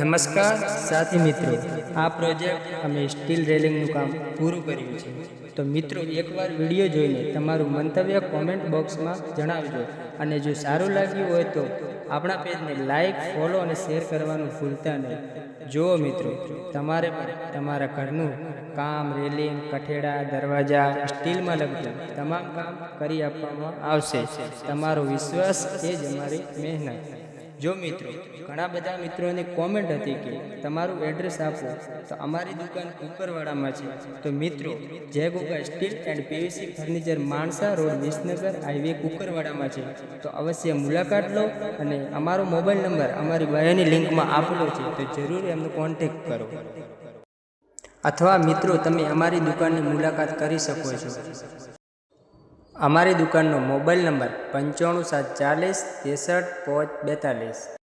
નમસ્કાર સાથી મિત્રો, આ પ્રોજેક્ટ અમે સ્ટીલ રેલિંગનું કામ પૂરું કર્યું છે. તો મિત્રો, એકવાર વિડીયો જોઈને તમારું મંતવ્ય કોમેન્ટ બોક્સમાં જણાવજો. અને જો સારું લાગ્યું હોય તો આપણા પેજને લાઈક, ફોલો અને શેર કરવાનું ભૂલતા નહીં. જુઓ મિત્રો, તમારે તમારા ઘરનું કામ, રેલિંગ, કઠેડા, દરવાજા, સ્ટીલમાં લગતું તમામ કામ કરી આપવામાં આવશે. તમારો વિશ્વાસ એ જ અમારી મહેનત. જો મિત્રો, ઘણા બધા મિત્રોની કોમેન્ટ હતી કે તમારું એડ્રેસ આપો, તો અમારી દુકાન કુકરવાડામાં છે. તો મિત્રો, Jai Goga steel and PVC furniture, Mansa road, Visnagar highway, કુકરવાડામાં છે. તો અવશ્ય મુલાકાત લો અને અમારો મોબાઈલ નંબર અમારી બાયોની લિંકમાં આપેલો છે, તો જરૂર એમનો કોન્ટેક્ટ કરો. અથવા મિત્રો, તમે અમારી દુકાનની મુલાકાત કરી શકો છો. અમારી દુકાનનો મોબાઈલ નંબર 95 740 63 542.